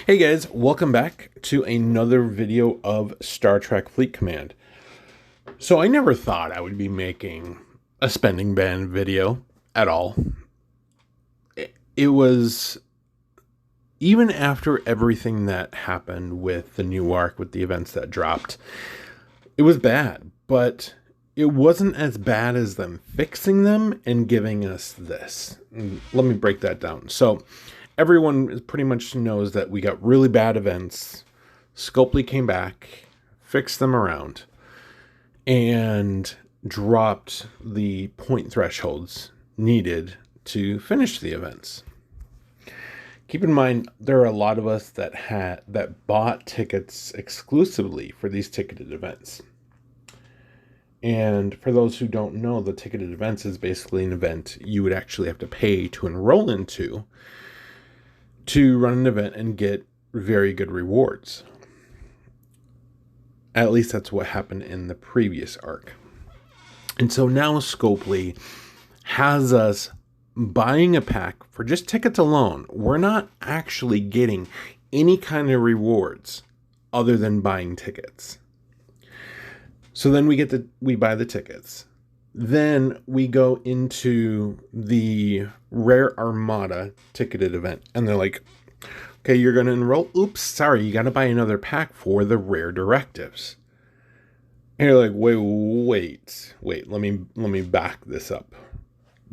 Hey guys, welcome back to another video of Star Trek Fleet Command. So I never thought I would be making a spending ban video at all. It was, even after everything that happened with the new arc, with the events that dropped, it was bad, but it wasn't as bad as them fixing them and giving us this. Let me break that down. So everyone pretty much knows that we got really bad events. Scopely came back, fixed them around, and dropped the point thresholds needed to finish the events. Keep in mind, there are a lot of us that bought tickets exclusively for these ticketed events. And for those who don't know, the ticketed events is basically an event you would actually have to pay to enroll into to run an event and get very good rewards. At least that's what happened in the previous arc. And so now Scopely has us buying a pack for just tickets alone. We're not actually getting any kind of rewards other than buying tickets. So then we buy the tickets. Then we go into the Rare Armada ticketed event. And they're like, okay, you're going to enroll. Oops, sorry, you got to buy another pack for the Rare Directives. And you're like, wait, let me back this up.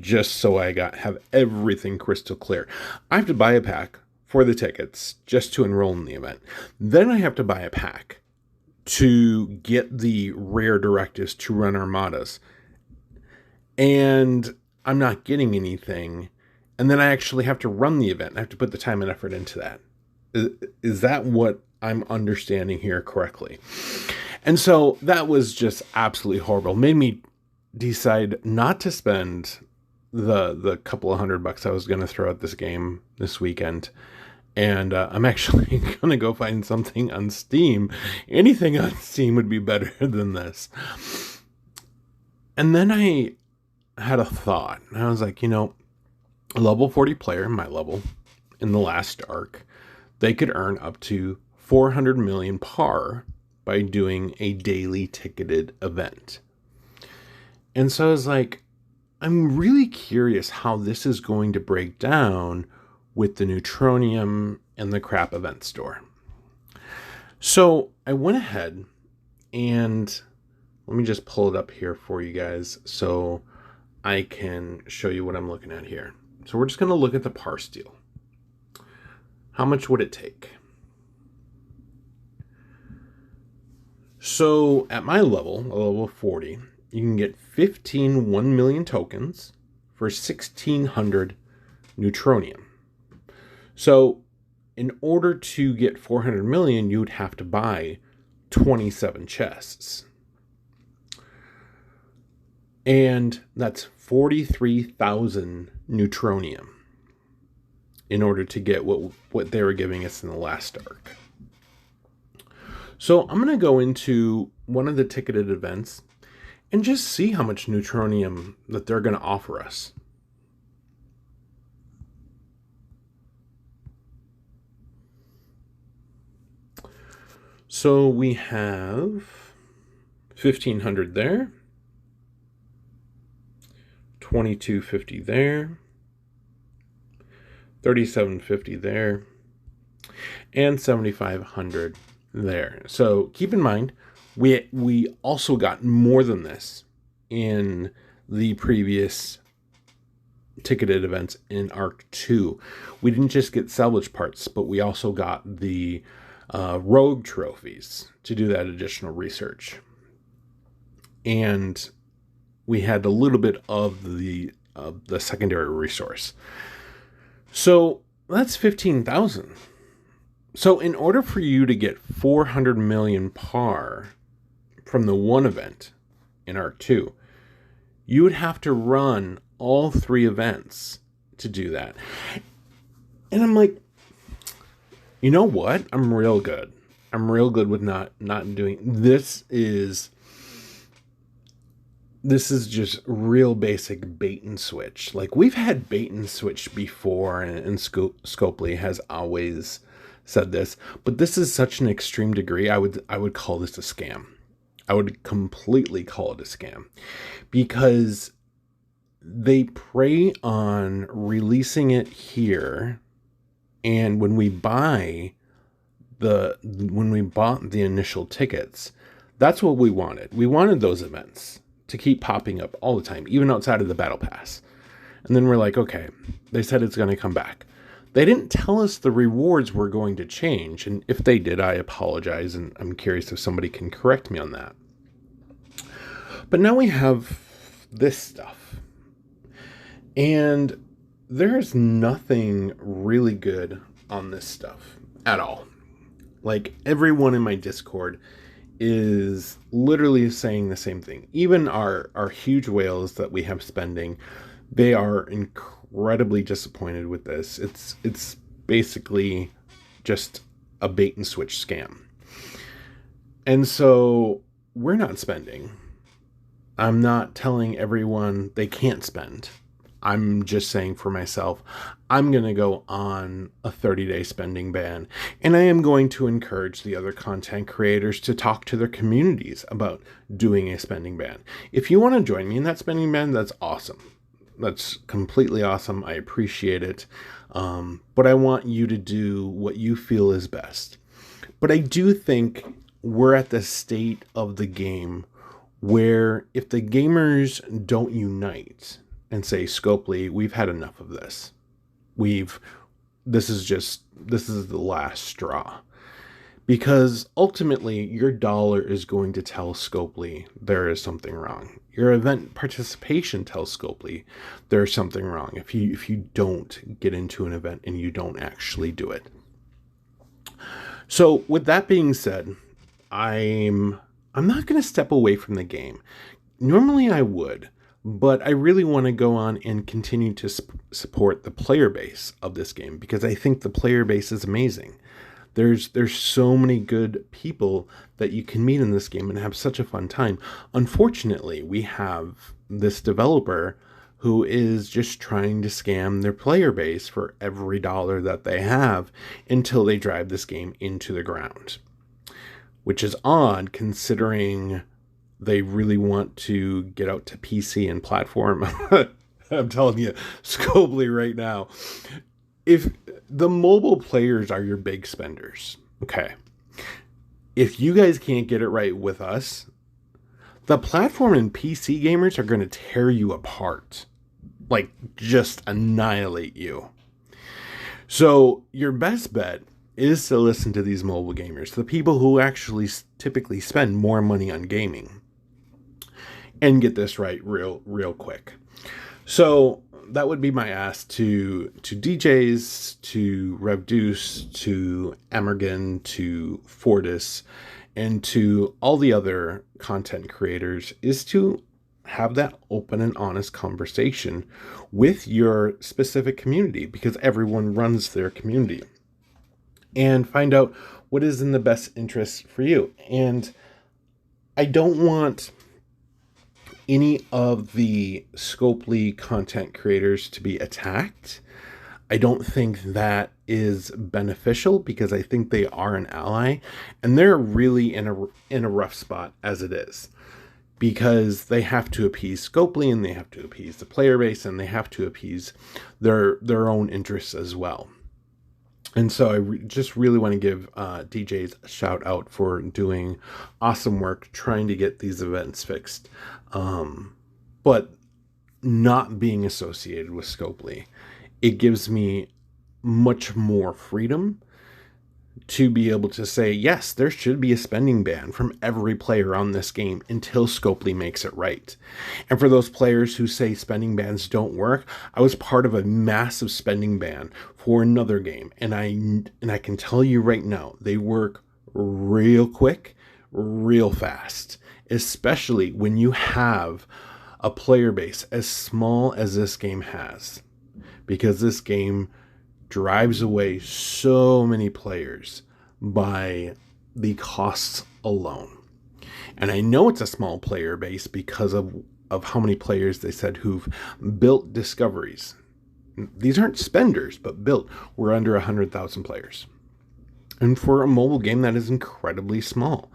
Just so I have everything crystal clear. I have to buy a pack for the tickets just to enroll in the event. Then I have to buy a pack to get the Rare Directives to run Armadas. And I'm not getting anything. And then I actually have to run the event. I have to put the time and effort into that. Is that what I'm understanding here correctly? And so that was just absolutely horrible. Made me decide not to spend the couple of $100 I was going to throw at this game this weekend. And I'm actually going to go find something on Steam. Anything on Steam would be better than this. And then I had a thought. I was like, a level 40 player, my level, in the last arc, they could earn up to 400 million par by doing a daily ticketed event. And so I was like, I'm really curious how this is going to break down with the Neutronium and the Crap event store. So I went ahead and let me just pull it up here for you guys so I can show you what I'm looking at here. So we're just going to look at the par steal. How much would it take? So at my level, a level 40, you can get 15 1 million tokens for 1,600 Neutronium. So in order to get 400 million, you would have to buy 27 chests. And that's 43,000 Neutronium in order to get what they were giving us in the last arc. So I'm going to go into one of the ticketed events and just see how much Neutronium that they're going to offer us. So we have 1,500 there, 2,250 there, 3,750 there, and 7,500 there. So keep in mind, we also got more than this in the previous ticketed events in Arc 2. We didn't just get salvage parts, but we also got the rogue trophies to do that additional research. And we had a little bit of the secondary resource. So that's 15,000. So in order for you to get 400 million par from the one event in Arc 2, you would have to run all 3 events to do that. And I'm like, you know what? I'm real good. I'm real good with not doing this. This is just real basic bait and switch. Like, we've had bait and switch before, and Scopely has always said this, but this is such an extreme degree. I would call this a scam. I would completely call it a scam because they prey on releasing it here, and when we bought the initial tickets, that's what we wanted. We wanted those events to keep popping up all the time, even outside of the battle pass. And then we're like, okay, they said it's going to come back. They didn't tell us the rewards were going to change, and if they did, I apologize, and I'm curious if somebody can correct me on that. But now we have this stuff, and there's nothing really good on this stuff at all. Like, everyone in my Discord is literally saying the same thing. Even our huge whales that we have spending, they are incredibly disappointed with this. It's basically just a bait and switch scam. And so we're not spending. I'm not telling everyone they can't spend. I'm just saying for myself, I'm going to go on a 30-day spending ban, and I am going to encourage the other content creators to talk to their communities about doing a spending ban. If you want to join me in that spending ban, that's awesome. That's completely awesome. I appreciate it. But I want you to do what you feel is best. But I do think we're at the state of the game where if the gamers don't unite and say, Scopely, we've had enough of this. This is the last straw. Because ultimately, your dollar is going to tell Scopely there is something wrong. Your event participation tells Scopely there's something wrong if you don't get into an event and you don't actually do it. So with that being said, I'm not going to step away from the game. Normally I would, but I really want to go on and continue to support the player base of this game because I think the player base is amazing. There's so many good people that you can meet in this game and have such a fun time. Unfortunately, we have this developer who is just trying to scam their player base for every dollar that they have until they drive this game into the ground. Which is odd considering they really want to get out to PC and platform. I'm telling you, Scopely right now. If the mobile players are your big spenders, okay, if you guys can't get it right with us, the platform and PC gamers are going to tear you apart. Like, just annihilate you. So, your best bet is to listen to these mobile gamers, the people who actually typically spend more money on gaming, and get this right real quick. So that would be my ask to DJs, to Revdeuce, to Emergan, to Fortis, and to all the other content creators, is to have that open and honest conversation with your specific community, because everyone runs their community, and find out what is in the best interest for you. And I don't want any of the Scopely content creators to be attacked. I don't think that is beneficial because I think they are an ally, and they're really in a rough spot as it is, because they have to appease Scopely, and they have to appease the player base, and they have to appease their own interests as well. And so I just really want to give DJs a shout out for doing awesome work trying to get these events fixed. But not being associated with Scopely, it gives me much more freedom to be able to say, yes, there should be a spending ban from every player on this game until Scopely makes it right. And for those players who say spending bans don't work, I was part of a massive spending ban for another game, and I can tell you right now, they work real quick, real fast, especially when you have a player base as small as this game has, because this game drives away so many players by the costs alone. And I know it's a small player base because of how many players they said who've built discoveries. These aren't spenders, but built. We're under 100,000 players. And for a mobile game, that is incredibly small.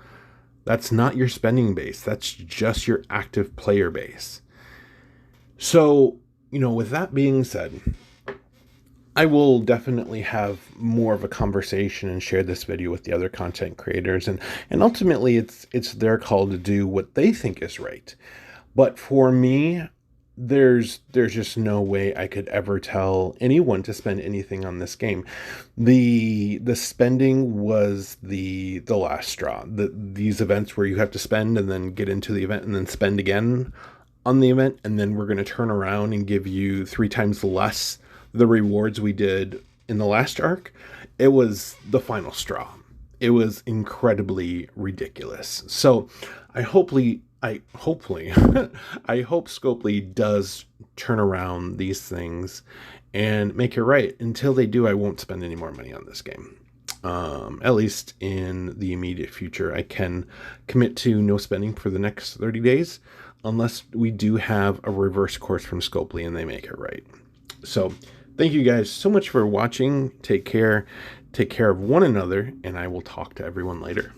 That's not your spending base. That's just your active player base. So, with that being said, I will definitely have more of a conversation and share this video with the other content creators. And ultimately, it's their call to do what they think is right. But for me, there's just no way I could ever tell anyone to spend anything on this game. The spending was the last straw. These events where you have to spend and then get into the event and then spend again on the event, and then we're going to turn around and give you 3 times less the rewards we did in the last arc. It was the final straw. It was incredibly ridiculous. So I hope Scopely does turn around these things and make it right. Until they do, I won't spend any more money on this game. At least in the immediate future. I can commit to no spending for the next 30 days, unless we do have a reverse course from Scopely and they make it right. So thank you guys so much for watching. Take care of one another, and I will talk to everyone later.